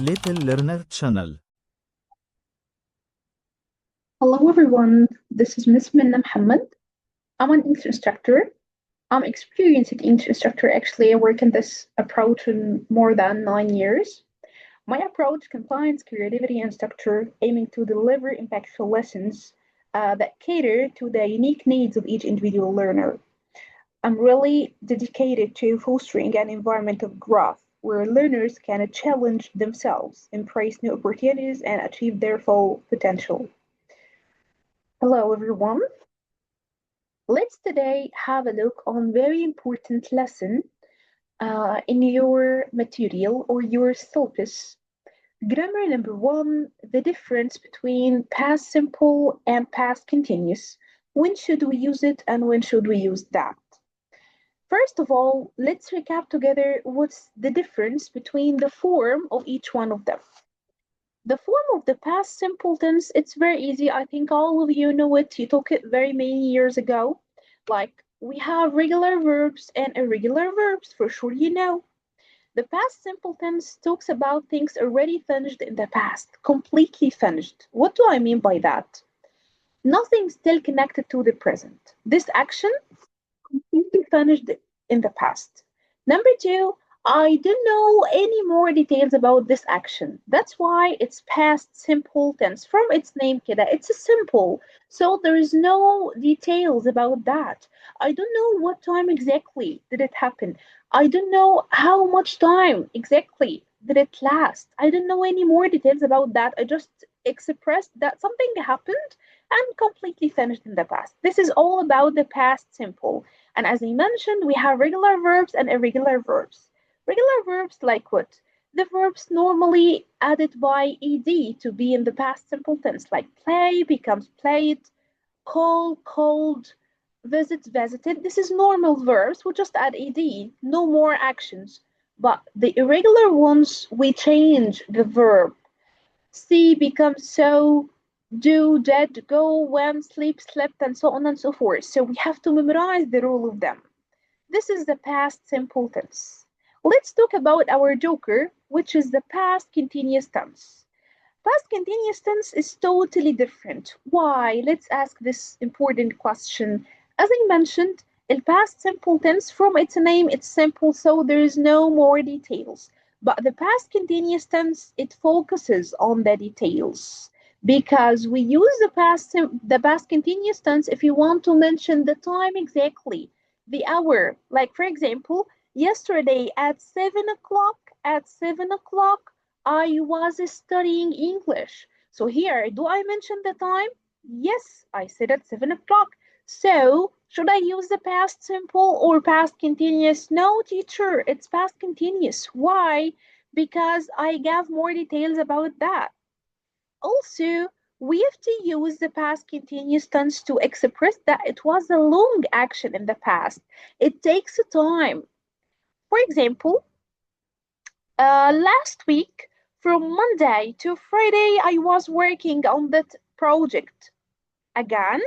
Little Learner Channel. Hello everyone, this is Miss Minna Muhammad. I'm an English instructor. I'm experienced English instructor actually. I work in this approach in more than 9 years. My approach combines creativity and structure, aiming to deliver impactful lessons that cater to the unique needs of each individual learner. I'm really dedicated to fostering an environment of growth where learners can challenge themselves, embrace new opportunities, and achieve their full potential. Hello everyone. Let's today have a look on very important lesson in your material or your syllabus. Grammar number one, the difference between past simple and past continuous. When should we use it and when should we use that? First of all, let's recap together what's the difference between the form of each one of them. The form of the past simple tense, it's very easy. I think all of you know it. You took it very many years ago. Like we have regular verbs and irregular verbs, for sure you know. The past simple tense talks about things already finished in the past, completely finished. What do I mean by that? Nothing still connected to the present. This action completely finished in the past. Number two, I don't know any more details about this action. That's why it's past simple tense. From its name, كده, it's a simple. So there is no details about that. I don't know what time exactly did it happen. I don't know how much time exactly did it last. I don't know any more details about that. I just expressed that something happened and completely finished in the past. This is all about the past simple. And as I mentioned, we have regular verbs and irregular verbs. Regular verbs like what? The verbs normally added by ed to be in the past simple tense, like play becomes played, call, called, visit, visited. This is normal verbs. We just add ed, no more actions. But the irregular ones, we change the verb. See becomes so, do, did, go, went, sleep, slept, and so on and so forth. So we have to memorize the rule of them. This is the past simple tense. Let's talk about our joker, which is the past continuous tense. Past continuous tense is totally different. Why? Let's ask this important question. As I mentioned, the past simple tense, from its name, it's simple, so there is no more details. But the past continuous tense, it focuses on the details because we use the past continuous tense if you want to mention the time exactly, the hour. Like for example, yesterday at 7 o'clock, I was studying English. So here, do I mention the time? Yes, I said at 7 o'clock. So, should I use the past simple or past continuous? No, teacher, it's past continuous. Why? Because I gave more details about that. Also, we have to use the past continuous tense to express that it was a long action in the past. It takes time. For example, last week, from Monday to Friday, I was working on that project. Again,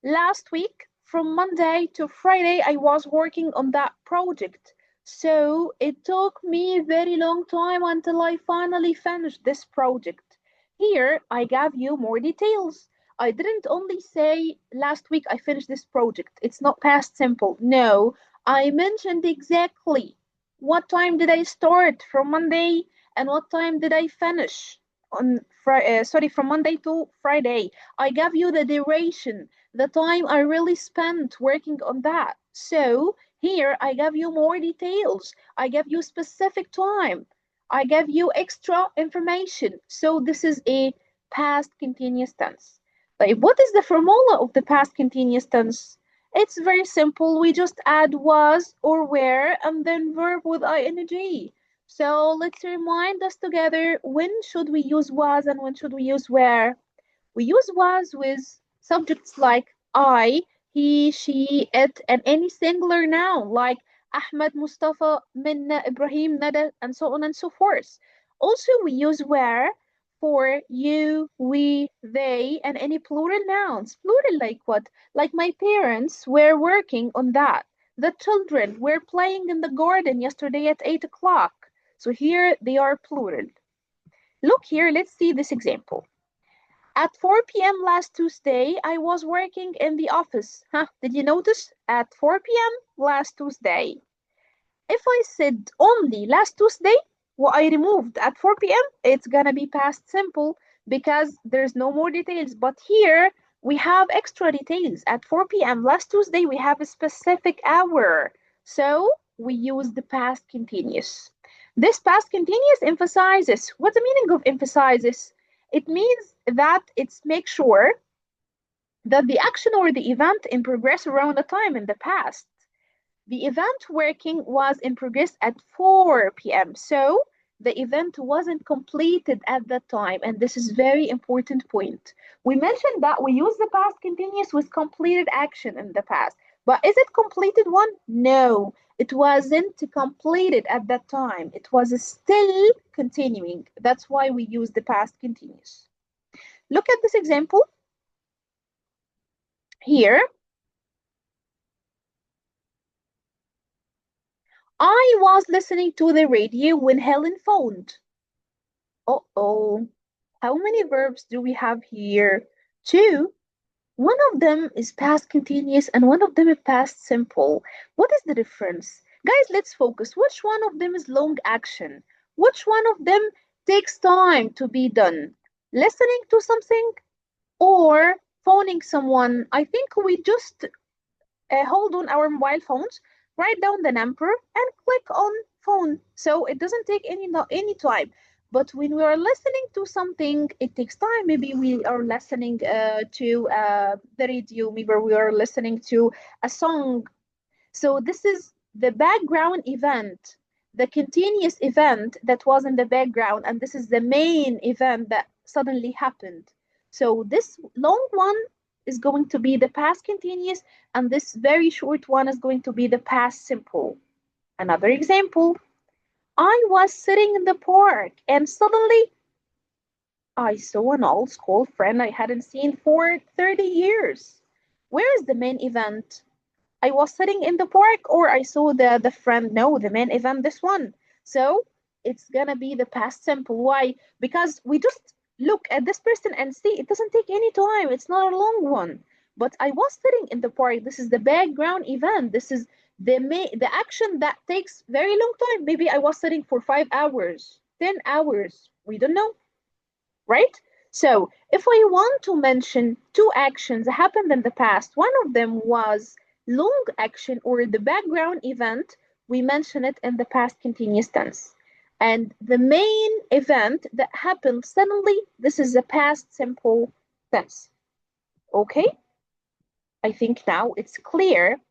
last week, from Monday to Friday, I was working on that project. So it took me a very long time until I finally finished this project. Here, I gave you more details. I didn't only say last week I finished this project. It's not past simple. No, I mentioned exactly what time did I start from Monday and what time did I finish on Friday. Sorry, from Monday to Friday. I gave you the duration, the time I really spent working on that. So here I gave you more details. I gave you specific time. I gave you extra information. So this is a past continuous tense. Like, what is the formula of the past continuous tense? It's very simple. We just add was or were and then verb with ing. So let's remind us together, when should we use was and when should we use were? We use was with subjects like I, he, she, it, and any singular noun like Ahmed, Mustafa, Minna, Ibrahim, Nada, and so on and so forth. Also, we use were for you, we, they, and any plural nouns. Plural like what? Like my parents were working on that. The children were playing in the garden yesterday at 8 o'clock. So here they are plural. Look here, let's see this example. At 4 p.m. last Tuesday, I was working in the office. Huh? Did you notice? At 4 p.m. last Tuesday. If I said only last Tuesday, what I removed at 4 p.m., it's gonna be past simple because there's no more details. But here we have extra details. At 4 p.m. last Tuesday, we have a specific hour. So we use the past continuous. This past continuous emphasizes. What's the meaning of emphasizes? It means that it's make sure that the action or the event in progress around the time in the past. The event working was in progress at 4 p.m. So the event wasn't completed at that time. And this is very important point. We mentioned that we use the past continuous with completed action in the past. But is it completed one? No, it wasn't completed at that time. It was still continuing. That's why we use the past continuous. Look at this example here. I was listening to the radio when Helen phoned. Uh-oh. How many verbs do we have here? Two. One of them is past continuous and one of them is past simple. What is the difference? Guys, let's focus. Which one of them is long action? Which one of them takes time to be done? Listening to something or phoning someone? I think we just hold on our mobile phones, write down the number, and click on phone. So it doesn't take any time. But when we are listening to something, it takes time. Maybe we are listening to the radio. Maybe we are listening to a song. So this is the background event, the continuous event that was in the background, and this is the main event that suddenly happened. So this long one is going to be the past continuous, and this very short one is going to be the past simple. Another example, I was sitting in the park and suddenly I saw an old school friend I hadn't seen for 30 years. Where is the main event? I was sitting in the park or I saw the friend. No, the main event, this one. So it's gonna be the past simple. Why? Because we just look at this person and see it doesn't take any time. It's not a long one. But I was sitting in the park. This is the background event. This is the action that takes very long time. Maybe I was sitting for 5 hours, 10 hours. We don't know, right? So if we want to mention two actions that happened in the past, one of them was long action or the background event, we mention it in the past continuous tense. And the main event that happened suddenly, this is the past simple tense. Okay? I think now it's clear.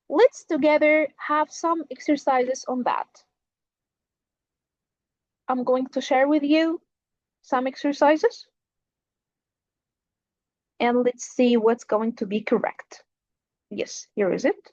Let's together have some exercises on that. I'm going to share with you some exercises and let's see what's going to be correct. Yes, here is it.